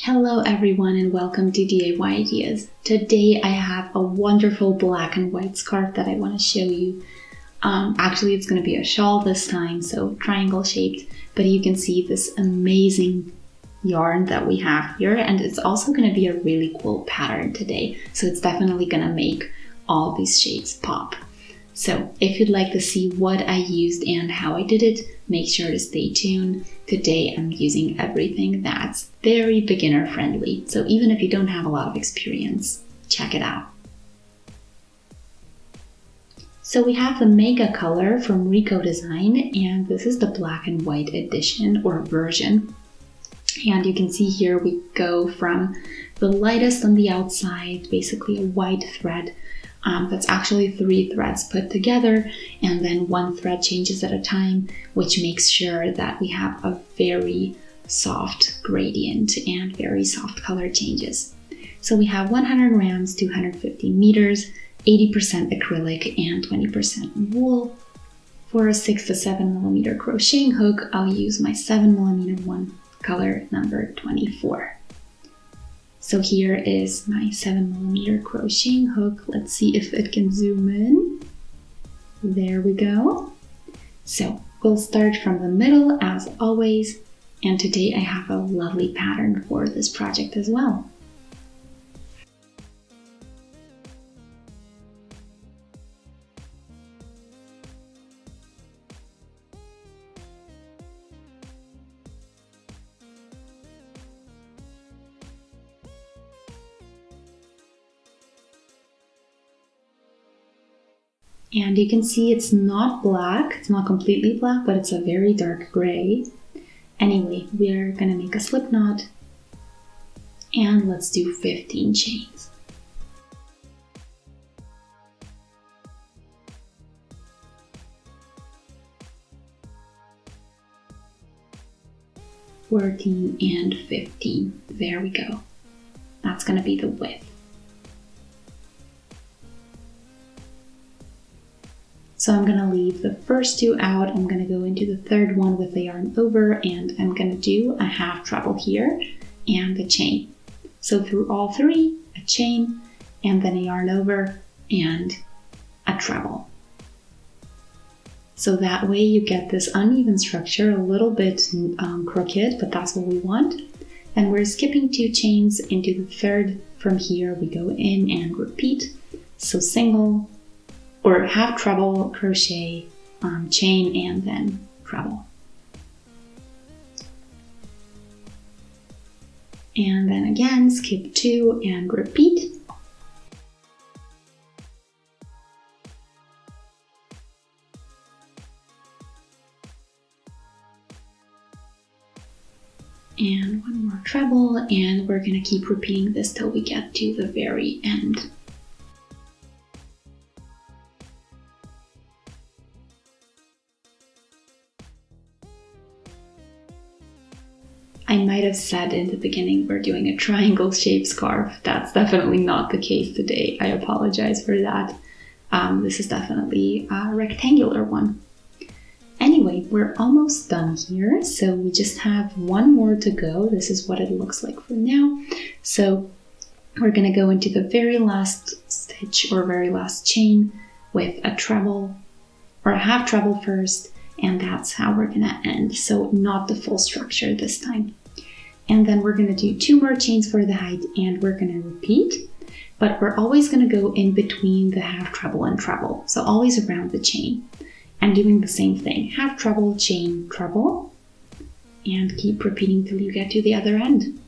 Hello everyone and welcome to DIY Ideas. Today I have a wonderful black and white scarf that I want to show you. Actually it's going to be a shawl this time, so triangle shaped, but you can see this amazing yarn that we have here, and it's also going to be a really cool pattern today, so it's definitely going to make all these shapes pop. So if you'd like to see what I used and how I did it, make sure to stay tuned. Today I'm using everything that's very beginner friendly, so even if you don't have a lot of experience, check it out. So we have the Mega color from Rico Design, and this is the black and white edition or version. And you can see here we go from the lightest on the outside, basically a white thread. That's actually 3 threads put together, and then 1 thread changes at a time, which makes sure that we have a very soft gradient and very soft color changes. So we have 100 grams, 250 meters, 80% acrylic and 20% wool. For a 6 to 7 millimeter crocheting hook, I'll use my 7 millimeter one, color number 24. So here is my 7 millimeter crocheting hook. Let's see if it can zoom in. There we go. So we'll start from the middle as always. And today I have a lovely pattern for this project as well. And you can see it's not black, it's not completely black, but it's a very dark gray. Anyway, we're gonna make a slip knot, and let's do 15 chains. $14 and 15, there we go. That's gonna be the width. So I'm going to leave the first 2 out. I'm going to go into the third one with the yarn over, and I'm going to do a half treble here and a chain. So through all 3, a chain, and then a yarn over and a treble. So that way you get this uneven structure, a little bit crooked, but that's what we want. And we're skipping 2 chains into the third. From here we go in and repeat. So single, or half treble, crochet, chain, and then treble. And then again, skip 2 and repeat. And 1 more treble, and we're gonna keep repeating this till we get to the very end. I might have said in the beginning we're doing a triangle shaped scarf. That's definitely not the case today. I apologize for that. This is definitely a rectangular one. Anyway, we're almost done here. So we just have 1 more to go. This is what it looks like for now. So we're gonna go into the very last stitch or very last chain with a treble or a half treble first. And that's how we're gonna end. So not the full structure this time. And then we're gonna do 2 more chains for the height, and we're gonna repeat, but we're always gonna go in between the half treble and treble. So always around the chain and doing the same thing, half treble, chain, treble, and keep repeating till you get to the other end.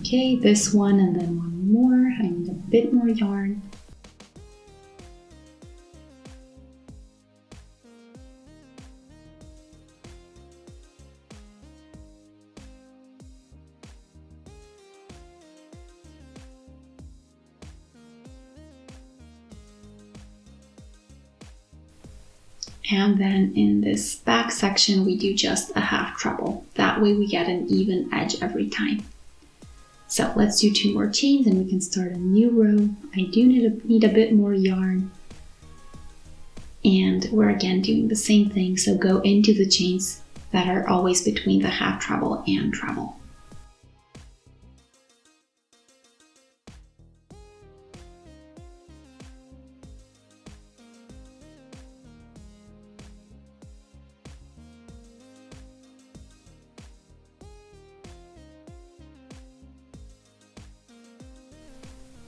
Okay, this one and then 1 more. I need a bit more yarn. And then in this back section, we do just a half treble. That way we get an even edge every time. So let's do 2 more chains and we can start a new row. I do need a bit more yarn. And we're again doing the same thing. So go into the chains that are always between the half treble and treble.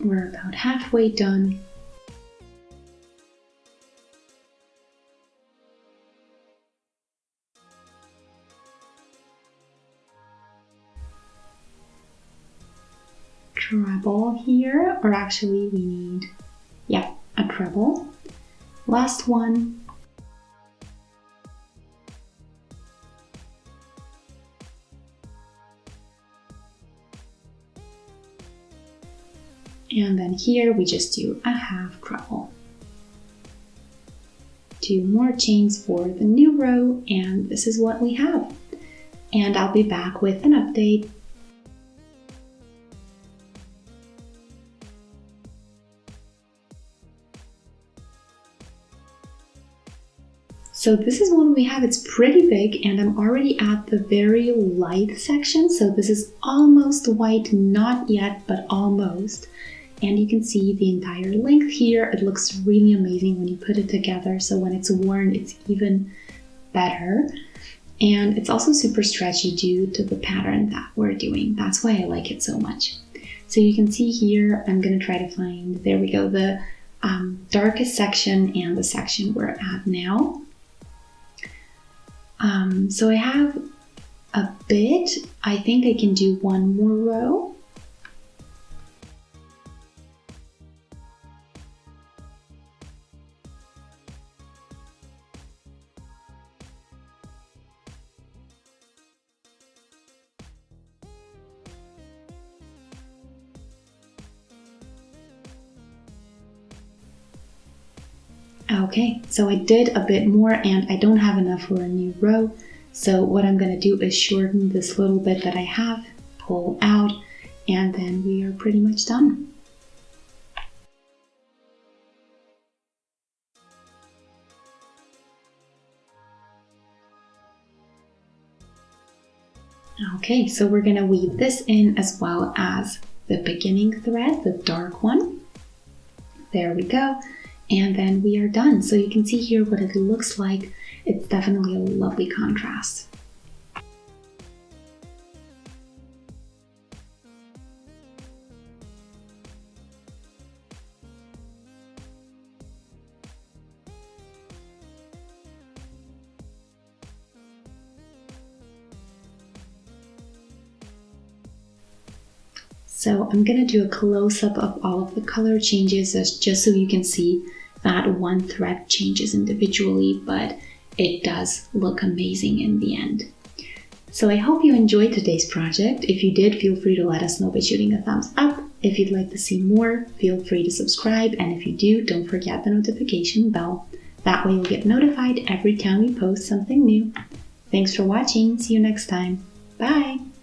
We're about halfway done. Treble here, or actually we need, yeah, a treble. Last one. And then here we just do a half treble. 2 more chains for the new row, and this is what we have. And I'll be back with an update. So this is what we have. It's pretty big, and I'm already at the very light section. So this is almost white, not yet, but almost. And you can see the entire length here. It looks really amazing when you put it together. So when it's worn, it's even better. And it's also super stretchy due to the pattern that we're doing. That's why I like it so much. So you can see here, I'm gonna try to find, there we go, the darkest section and the section we're at now. So I have a bit. I think I can do 1 more row. Okay, so I did a bit more and I don't have enough for a new row. So what I'm gonna do is shorten this little bit that I have, pull out, and then we are pretty much done. Okay, so we're gonna weave this in as well as the beginning thread, the dark one. There we go. And then we are done. So you can see here what it looks like. It's definitely a lovely contrast. So I'm gonna do a close-up of all of the color changes just so you can see that one thread changes individually, but it does look amazing in the end. So I hope you enjoyed today's project. If you did, feel free to let us know by shooting a thumbs up. If you'd like to see more, feel free to subscribe. And if you do, don't forget the notification bell. That way you'll get notified every time we post something new. Thanks for watching. See you next time. Bye!